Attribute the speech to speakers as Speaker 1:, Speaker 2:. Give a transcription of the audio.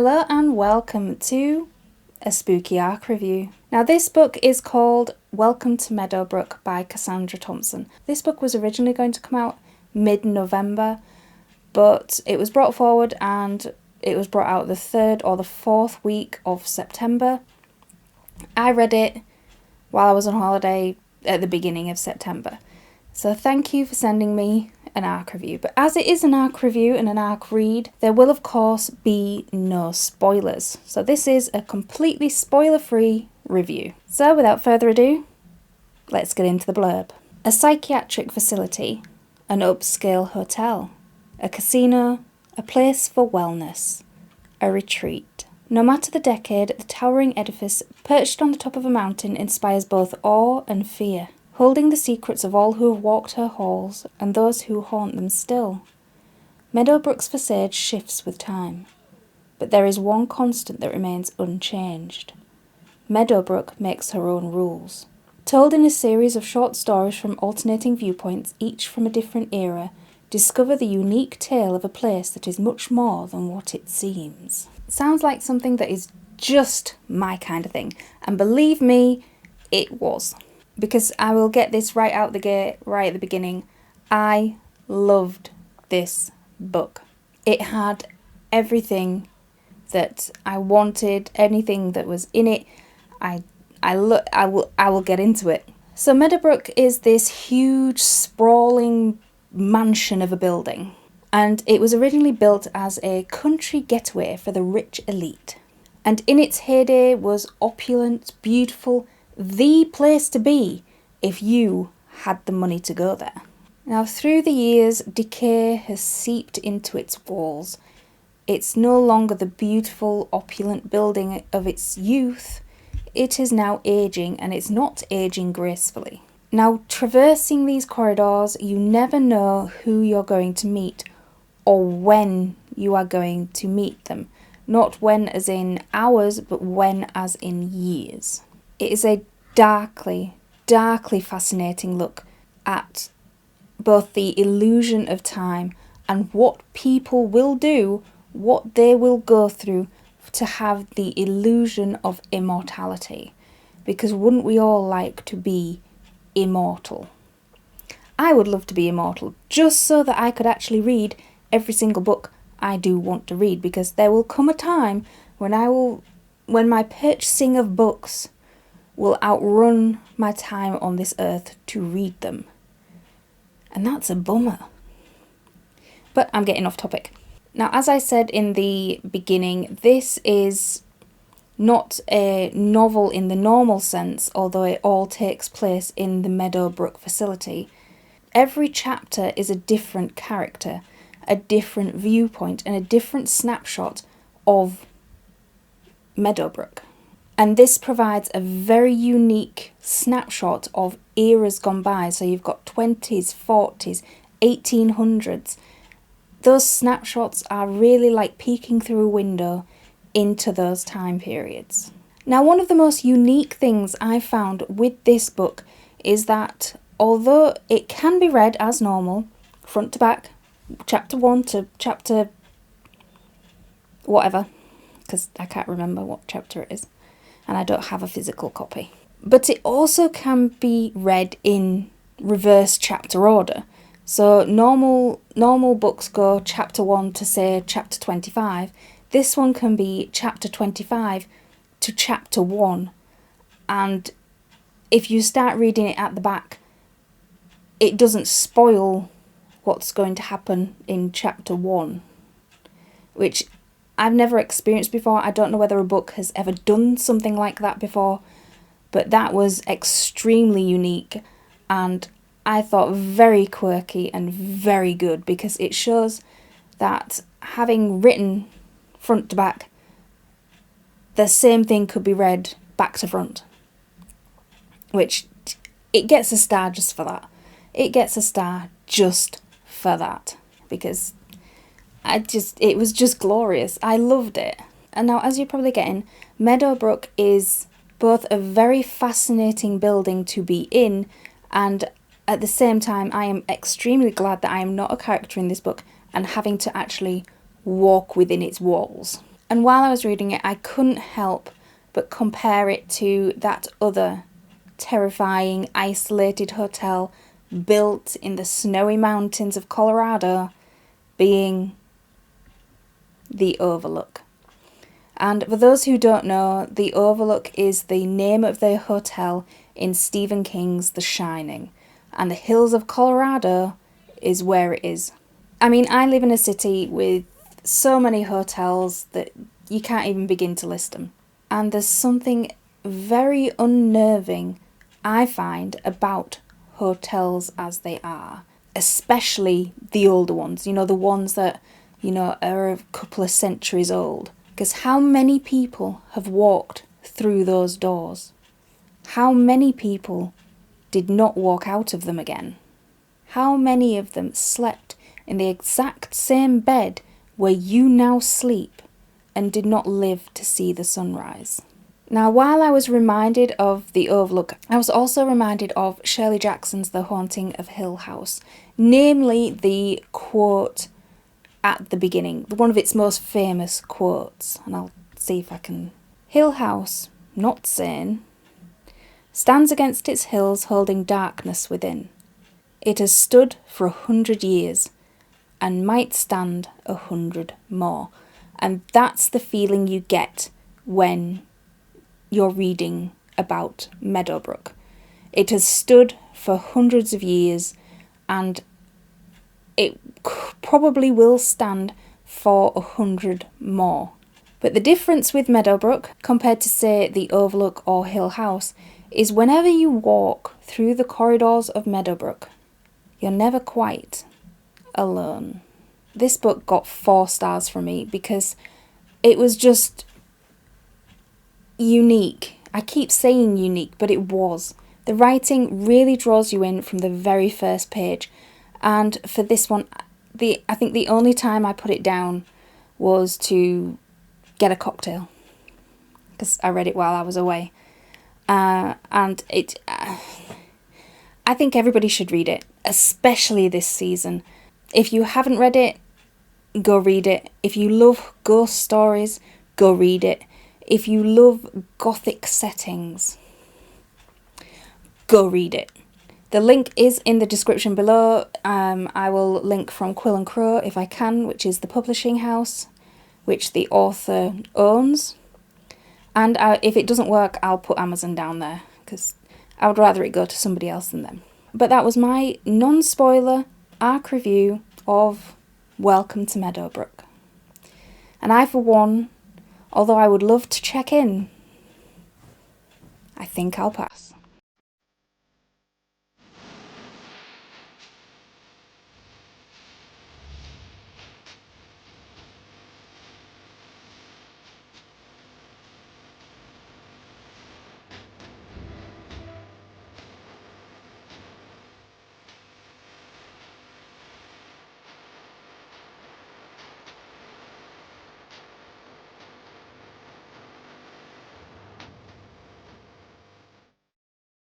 Speaker 1: Hello and welcome to a spooky arc review. Now this book is called Welcome to Meadowbrook by Cassandra Thompson. This book was originally going to come out mid-November, but it was brought forward and it was brought out the 3rd or the 4th week of September. I read it while I was on holiday at the beginning of September. So thank you for sending me an arc review. But as it is an arc review and an arc read, there will of course be no spoilers. So this is a completely spoiler-free review. So without further ado, let's get into the blurb. A psychiatric facility, an upscale hotel, a casino, a place for wellness, a retreat. No matter the decade, the towering edifice perched on the top of a mountain inspires both awe and fear, holding the secrets of all who have walked her halls and those who haunt them still. Meadowbrook's facade shifts with time, but there is one constant that remains unchanged. Meadowbrook makes her own rules. Told in a series of short stories from alternating viewpoints, each from a different era, discover the unique tale of a place that is much more than what it seems. Sounds like something that is just my kind of thing, and believe me, it was. Because I will get this right out the gate, right at the beginning, I loved this book. It had everything that I wanted, anything that was in it. I will get into it. So Meadowbrook is this huge, sprawling mansion of a building, and it was originally built as a country getaway for the rich elite. And in its heyday was opulent, beautiful, the place to be if you had the money to go there. Now through the years, decay has seeped into its walls. It's no longer the beautiful, opulent building of its youth. It is now aging, and it's not aging gracefully. Now, traversing these corridors, you never know who you're going to meet or when you are going to meet them. Not when as in hours, but when as in years. It is a darkly fascinating look at both the illusion of time and what people will do, what they will go through to have the illusion of immortality. Because wouldn't we all like to be immortal? I would love to be immortal, just so that I could actually read every single book I do want to read, because there will come a time when my purchasing of books will outrun my time on this earth to read them. And that's a bummer. But I'm getting off topic. Now, as I said in the beginning, this is not a novel in the normal sense, although it all takes place in the Meadowbrook facility. Every chapter is a different character, a different viewpoint, and a different snapshot of Meadowbrook. And this provides a very unique snapshot of eras gone by. So you've got 20s, 40s, 1800s. Those snapshots are really like peeking through a window into those time periods. Now, one of the most unique things I found with this book is that although it can be read as normal, front to back, chapter 1 to chapter whatever, because I can't remember what chapter it is, and I don't have a physical copy. But it also can be read in reverse chapter order. So normal books go chapter 1 to say chapter 25. This one can be chapter 25 to chapter 1. And if you start reading it at the back, it doesn't spoil what's going to happen in chapter 1, which I've never experienced before. I don't know whether a book has ever done something like that before, but that was extremely unique and I thought very quirky and very good, because it shows that having written front to back, the same thing could be read back to front, which it gets a star just for that. It gets a star just for that, because it was just glorious. I loved it. And now, as you're probably getting, Meadowbrook is both a very fascinating building to be in, and at the same time I am extremely glad that I am not a character in this book and having to actually walk within its walls. And while I was reading it, I couldn't help but compare it to that other terrifying, isolated hotel built in the snowy mountains of Colorado, being the Overlook. And for those who don't know, the Overlook is the name of the hotel in Stephen King's The Shining, and the hills of Colorado is where it is. I mean, I live in a city with so many hotels that you can't even begin to list them. And there's something very unnerving, I find, about hotels as they are, especially the older ones, the ones that, are a couple of centuries old. Because how many people have walked through those doors? How many people did not walk out of them again? How many of them slept in the exact same bed where you now sleep and did not live to see the sunrise? Now, while I was reminded of the Overlook, I was also reminded of Shirley Jackson's The Haunting of Hill House, namely the quote at the beginning, one of its most famous quotes, and I'll see if I can. Hill House, not sane, stands against its hills holding darkness within. It has stood for 100 years and might stand 100 more. And that's the feeling you get when you're reading about Meadowbrook. It has stood for hundreds of years, and it probably will stand for 100 more. But the difference with Meadowbrook compared to, say, the Overlook or Hill House is whenever you walk through the corridors of Meadowbrook, you're never quite alone. This book got 4 stars from me because it was just unique. I keep saying unique, but it was. The writing really draws you in from the very first page. And for this one, I think the only time I put it down was to get a cocktail, because I read it while I was away. I think everybody should read it, especially this season. If you haven't read it, go read it. If you love ghost stories, go read it. If you love gothic settings, go read it. The link is in the description below. I will link from Quill and Crow if I can, which is the publishing house which the author owns. And if it doesn't work, I'll put Amazon down there, because I would rather it go to somebody else than them. But that was my non-spoiler arc review of Welcome to Meadowbrook. And I, for one, although I would love to check in, I think I'll pass.